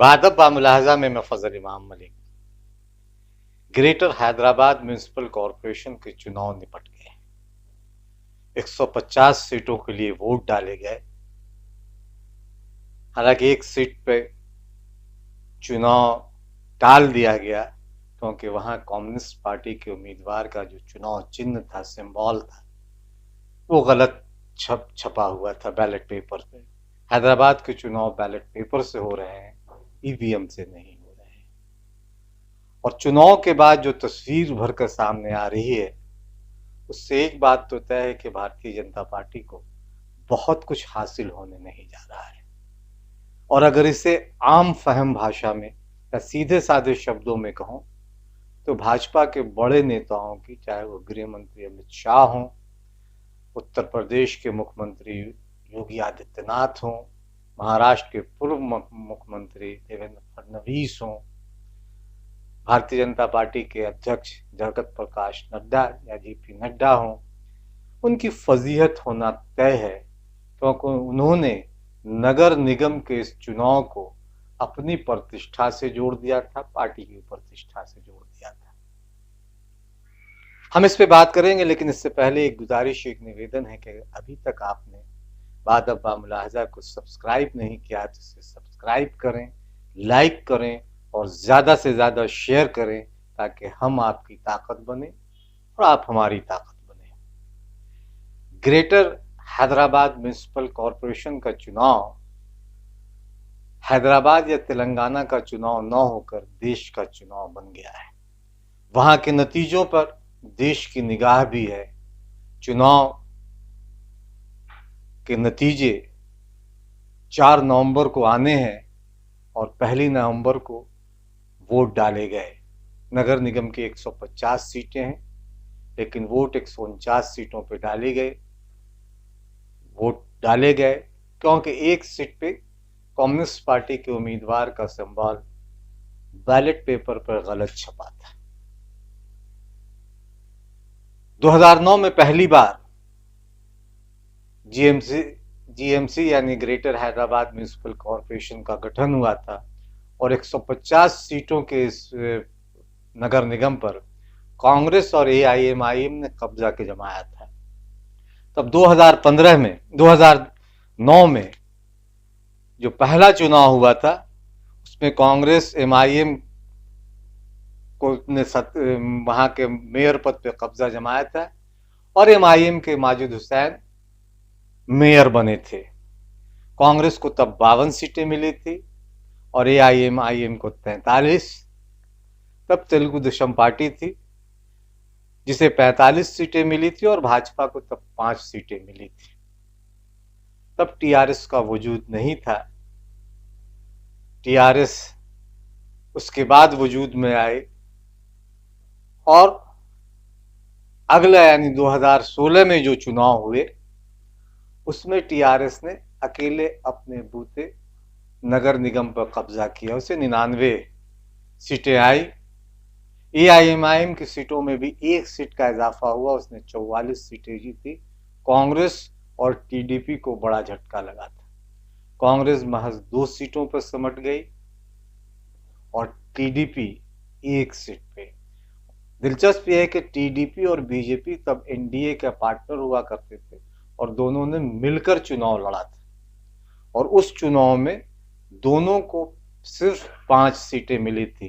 बादब बामुलाहजा में मैं फजल इमाम Malik. Greater Hyderabad municipal corporation के चुनाव निपट गए। 150 सीटों के लिए वोट डाले गए। हालांकि एक सीट पे चुनाव टाल दिया गया क्योंकि वहां कम्युनिस्ट पार्टी के उम्मीदवार का जो चुनाव चिन्ह था, सिंबल था, वो गलत छपा हुआ था बैलेट पेपर पे। हैदराबाद के चुनाव बैलेट पेपर से हो रहे हैं, ईवीएम से नहीं हो रहे हैं। और चुनाव के बाद जो तस्वीर भर कर सामने आ रही है, उससे एक बात तो तय है कि भारतीय जनता पार्टी को बहुत कुछ हासिल होने नहीं जा रहा है। और अगर इसे आम फहम भाषा में या सीधे साधे शब्दों में कहूं तो भाजपा के बड़े नेताओं की, चाहे वो गृह मंत्री अमित शाह हों, उत्तर प्रदेश के मुख्यमंत्री योगी आदित्यनाथ हों, महाराष्ट्र के पूर्व मुख्यमंत्री देवेंद्र फडणवीस हों, भारतीय जनता पार्टी के अध्यक्ष जगत प्रकाश नड्डा या जेपी नड्डा हों, उनकी फजीहत होना तय है क्योंकि उन्होंने नगर निगम के इस चुनाव को अपनी प्रतिष्ठा से जोड़ दिया था, पार्टी की प्रतिष्ठा से जोड़ दिया था। हम इस पे बात करेंगे, लेकिन इससे पहले एक गुजारिश, एक निवेदन है कि अभी तक आपने बादब बामुलाहजा को सब्सक्राइब नहीं किया तो इसे सब्सक्राइब करें, लाइक करें और ज्यादा से ज्यादा शेयर करें ताकि हम आपकी ताकत बने और आप हमारी ताकत बने। ग्रेटर हैदराबाद म्यूनिसिपल कॉरपोरेशन का चुनाव हैदराबाद या तेलंगाना का चुनाव न होकर देश का चुनाव बन गया है। वहां के नतीजों पर देश की निगाह भी है। चुनाव के नतीजे 4 नवंबर को आने हैं और 1 नवंबर को वोट डाले गए। नगर निगम की 150 सीटें हैं, लेकिन वोट 149 सीटों पर डाले गए। वोट डाले गए क्योंकि एक सीट पे कम्युनिस्ट पार्टी के उम्मीदवार का सिंबल बैलेट पेपर पर गलत छपा था। 2009 में पहली बार जीएमसी यानी ग्रेटर हैदराबाद म्यूनिसिपल कॉरपोरेशन का गठन हुआ था और 150 सीटों के इस नगर निगम पर कांग्रेस और एआईएमआईएम ने कब्जा के जमाया था। तब 2009 में जो पहला चुनाव हुआ था उसमें कांग्रेस एमआईएम को ने वहां के मेयर पद पे कब्जा जमाया था और एमआईएम के माजिद हुसैन मेयर बने थे। कांग्रेस को तब 52 सीटें मिली थी और एआईएमआईएम को 43। तब तेलुगु देशम पार्टी थी जिसे 45 सीटें मिली थी और भाजपा को तब 5 सीटें मिली थी। तब टीआरएस का वजूद नहीं था। टीआरएस उसके बाद वजूद में आए और अगला यानी 2016 में जो चुनाव हुए उसमें टीआरएस ने अकेले अपने बूते नगर निगम पर कब्जा किया। उसे 99 सीटें आई। एआईएमआईएम की सीटों में भी 1 सीट का इजाफा हुआ, उसने 44 सीटें जीती। कांग्रेस और टीडीपी को बड़ा झटका लगा था। कांग्रेस महज 2 सीटों पर सिमट गई और टीडीपी 1 सीट पे। दिलचस्प यह है कि टीडीपी और बीजेपी तब एनडीए का पार्टनर हुआ करते थे और दोनों ने मिलकर चुनाव लड़ा था और उस चुनाव में दोनों को सिर्फ 5 सीटें मिली थी,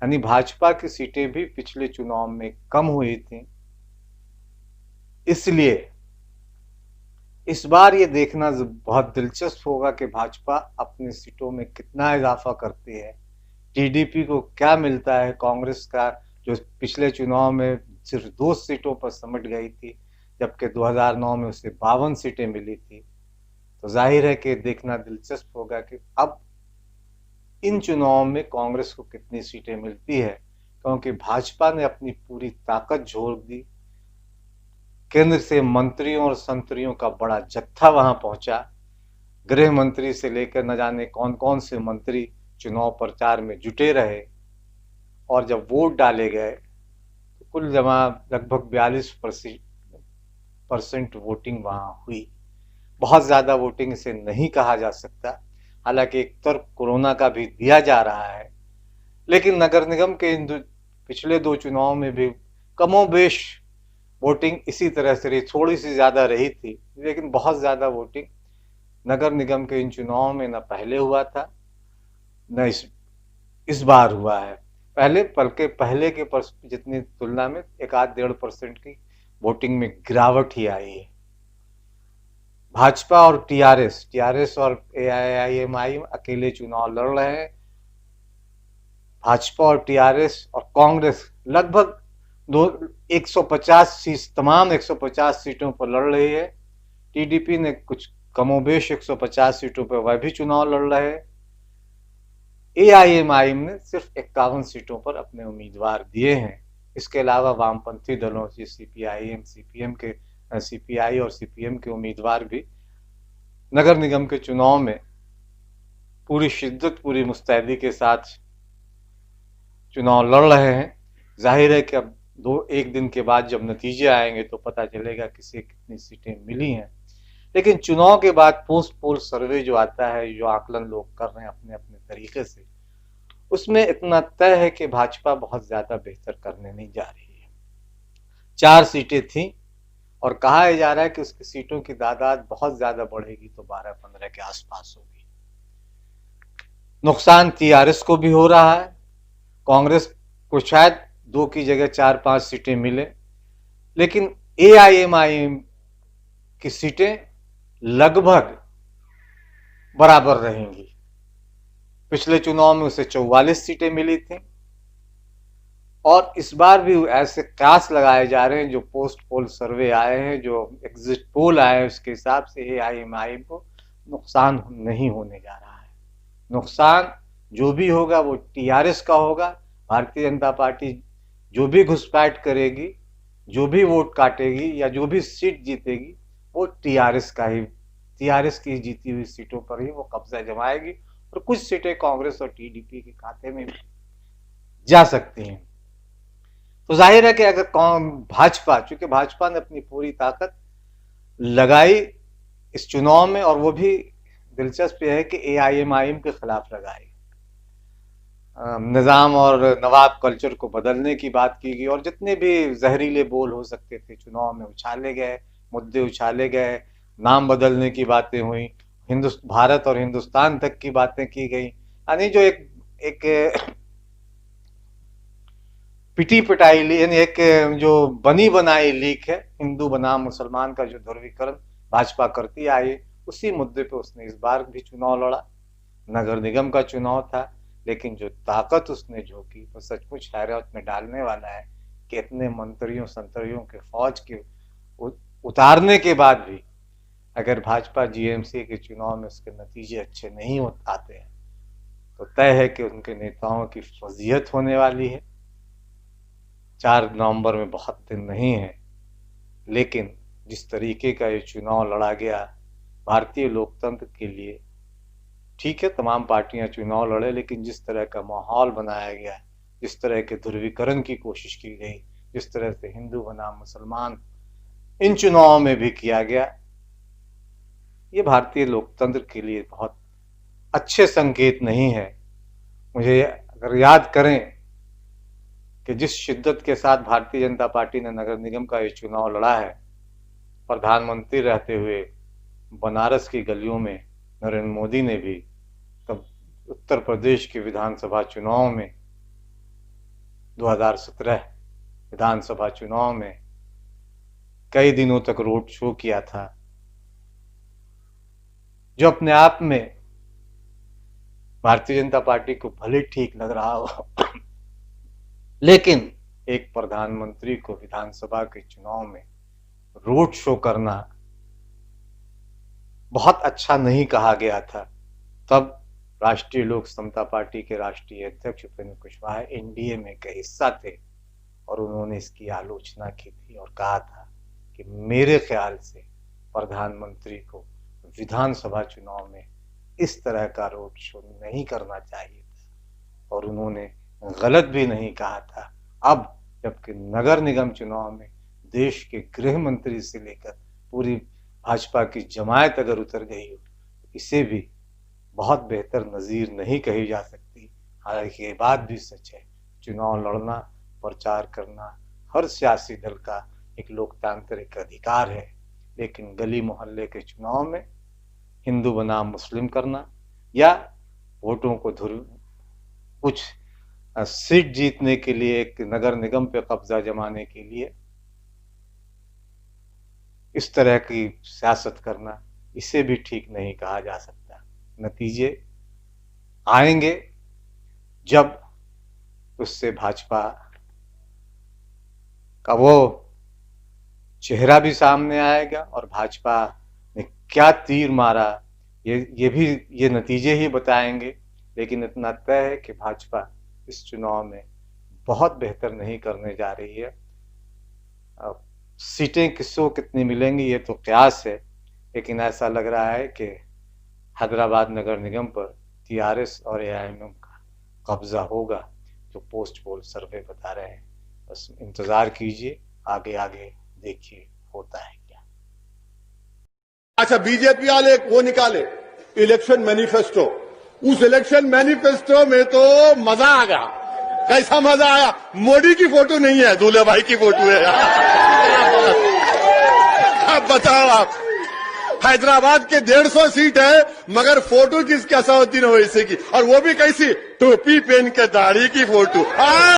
यानी भाजपा की सीटें भी पिछले चुनाव में कम हुई थी। इसलिए इस बार ये देखना बहुत दिलचस्प होगा कि भाजपा अपनी सीटों में कितना इजाफा करती है, टीडीपी को क्या मिलता है। कांग्रेस का जो पिछले चुनाव में सिर्फ 2 सीटों पर सिमट गई थी जबकि 2009 में उसे 52 सीटें मिली थी। तो जाहिर है कि देखना दिलचस्प होगा कि अब इन चुनावों में कांग्रेस को कितनी सीटें मिलती है, क्योंकि भाजपा ने अपनी पूरी ताकत झोंक दी। केंद्र से मंत्रियों और संतरियों का बड़ा जत्था वहां पहुंचा। गृह मंत्री से लेकर न जाने कौन कौन से मंत्री चुनाव प्रचार में जुटे रहे और जब वोट डाले गए तो कुल जमा लगभग 42% वोटिंग वहां हुई। बहुत ज्यादा वोटिंग इसे नहीं कहा जा सकता, हालांकि एक तरफ कोरोना का भी दिया जा रहा है, लेकिन नगर निगम के पिछले 2 चुनाव में भी कमोबेश वोटिंग इसी तरह से रही, थोड़ी सी ज्यादा रही थी, लेकिन बहुत ज्यादा वोटिंग नगर निगम के इन चुनाव में न पहले हुआ था न इस बार हुआ है। पहले के जितनी तुलना में 1-1.5% की वोटिंग में गिरावट ही आई है। भाजपा और टीआरएस और एआईएमआईएम अकेले चुनाव लड़ रहे हैं। भाजपा और टीआरएस और कांग्रेस लगभग 150 तमाम 150 सीटों पर लड़ रही है। टीडीपी ने कुछ कमोबेश 150 सीटों पर वह भी चुनाव लड़ रहे हैं। एआईएमआईएम ने सिर्फ 51 सीटों पर अपने उम्मीदवार दिए हैं। इसके अलावा वामपंथी दलों से सीपीआई और सीपीएम के उम्मीदवार भी नगर निगम के चुनाव में पूरी शिद्दत, पूरी मुस्तैदी के साथ चुनाव लड़ रहे हैं। जाहिर है कि अब एक दिन के बाद जब नतीजे आएंगे तो पता चलेगा किसे कितनी सीटें मिली हैं। लेकिन चुनाव के बाद पोस्ट पोल सर्वे जो आता है, जो आकलन लोग कर रहे हैं अपने अपने तरीके से, उसमें इतना तय है कि भाजपा बहुत ज्यादा बेहतर करने नहीं जा रही है। 4 सीटें थी और कहा जा रहा है कि उसकी सीटों की तादाद बहुत ज्यादा बढ़ेगी तो 12-15 के आसपास होगी। नुकसान टीआरएस को भी हो रहा है। कांग्रेस को शायद 2 की जगह 4-5 सीटें मिले, लेकिन एआईएमआईएम की सीटें लगभग बराबर रहेंगी। पिछले चुनाव में उसे 44 सीटें मिली थी और इस बार भी ऐसे कयास लगाए जा रहे हैं, जो पोस्ट पोल सर्वे आए हैं, जो एग्जिट पोल आए हैं, उसके हिसाब से एआईएमआईएम को नुकसान नहीं होने जा रहा है। नुकसान जो भी होगा वो टीआरएस का होगा। भारतीय जनता पार्टी जो भी घुसपैठ करेगी, जो भी वोट काटेगी या जो भी सीट जीतेगी, वो टीआरएस की जीती हुई सीटों पर ही वो कब्जा जमाएगी और कुछ सीटें कांग्रेस और टीडीपी के खाते में जा सकती हैं। तो जाहिर है कि अगर चूंकि भाजपा ने अपनी पूरी ताकत लगाई इस चुनाव में, और वो भी दिलचस्प है कि एआईएमआईएम के खिलाफ लगाई। निजाम और नवाब कल्चर को बदलने की बात की गई और जितने भी जहरीले बोल हो सकते थे चुनाव में उछाले गए, मुद्दे उछाले गए, नाम बदलने की बातें हुई, भारत और हिंदुस्तान तक की बातें की गई। यानी जो एक पिटी पिटाई, यानी एक जो बनी बनाई लीक है, हिंदू बनाम मुसलमान का जो ध्रुवीकरण भाजपा करती आई, उसी मुद्दे पे उसने इस बार भी चुनाव लड़ा। नगर निगम का चुनाव था, लेकिन जो ताकत उसने झोंकी वो सचमुच हैरत में डालने वाला है कि इतने मंत्रियों संतरियों के फौज के उतारने के बाद भी अगर भाजपा जीएमसी के चुनाव में उसके नतीजे अच्छे नहीं आते हैं तो तय है कि उनके नेताओं की फजीहत होने वाली है। 4 नवंबर में बहुत दिन नहीं है, लेकिन जिस तरीके का ये चुनाव लड़ा गया भारतीय लोकतंत्र के लिए, ठीक है तमाम पार्टियां चुनाव लड़े, लेकिन जिस तरह का माहौल बनाया गया, जिस तरह के ध्रुवीकरण की कोशिश की गई, जिस तरह से हिंदू बनाम मुसलमान इन चुनावों में भी किया गया, ये भारतीय लोकतंत्र के लिए बहुत अच्छे संकेत नहीं है। मुझे अगर याद करें कि जिस शिद्दत के साथ भारतीय जनता पार्टी ने नगर निगम का ये चुनाव लड़ा है, प्रधानमंत्री रहते हुए बनारस की गलियों में नरेंद्र मोदी ने भी, तब उत्तर प्रदेश के विधानसभा चुनाव में 2017 विधानसभा चुनाव में कई दिनों तक रोड शो किया था, जो अपने आप में भारतीय जनता पार्टी को भले ठीक लग रहा हो, लेकिन एक प्रधानमंत्री को विधानसभा के चुनाव में रोड शो करना बहुत अच्छा नहीं कहा गया था। तब राष्ट्रीय लोक समता पार्टी के राष्ट्रीय अध्यक्ष उपेंद्र कुशवाहा एनडीए में का हिस्सा थे और उन्होंने इसकी आलोचना की थी और कहा था कि मेरे ख्याल से प्रधानमंत्री को विधानसभा चुनाव में इस तरह का रोड शो नहीं करना चाहिए था, और उन्होंने गलत भी नहीं कहा था। अब जबकि नगर निगम चुनाव में देश के गृह मंत्री से लेकर पूरी भाजपा की जमायत अगर उतर गई हो, इसे भी बहुत बेहतर नज़ीर नहीं कही जा सकती। हालांकि ये बात भी सच है, चुनाव लड़ना, प्रचार करना हर सियासी दल का एक लोकतांत्रिक अधिकार है, लेकिन गली मोहल्ले के चुनाव में हिंदू बनाम मुस्लिम करना या वोटों को कुछ सीट जीतने के लिए, एक नगर निगम पे कब्जा जमाने के लिए इस तरह की सियासत करना, इसे भी ठीक नहीं कहा जा सकता। नतीजे आएंगे जब उससे भाजपा का वो चेहरा भी सामने आएगा और भाजपा ने क्या तीर मारा ये नतीजे ही बताएंगे। लेकिन इतना तय है कि भाजपा इस चुनाव में बहुत बेहतर नहीं करने जा रही है। सीटें किसको कितनी मिलेंगी ये तो कयास है, लेकिन ऐसा लग रहा है कि हैदराबाद नगर निगम पर टीआरएस और एआईएमएम का कब्जा होगा, जो पोस्ट पोल सर्वे बता रहे हैं। बस इंतजार कीजिए, आगे आगे देखिए होता है क्या। अच्छा, बीजेपी वाले वो निकाले इलेक्शन मैनिफेस्टो, उस इलेक्शन मैनिफेस्टो में तो मजा आ गया। कैसा मजा आया? मोदी की फोटो नहीं है, दूल्हे भाई की फोटो है। अब बताओ आप, हैदराबाद के 150 सीट है मगर फोटो किसकी? असदुद्दीन ओवैसी की, और वो भी कैसी? टोपी पहन के दाढ़ी की फोटो।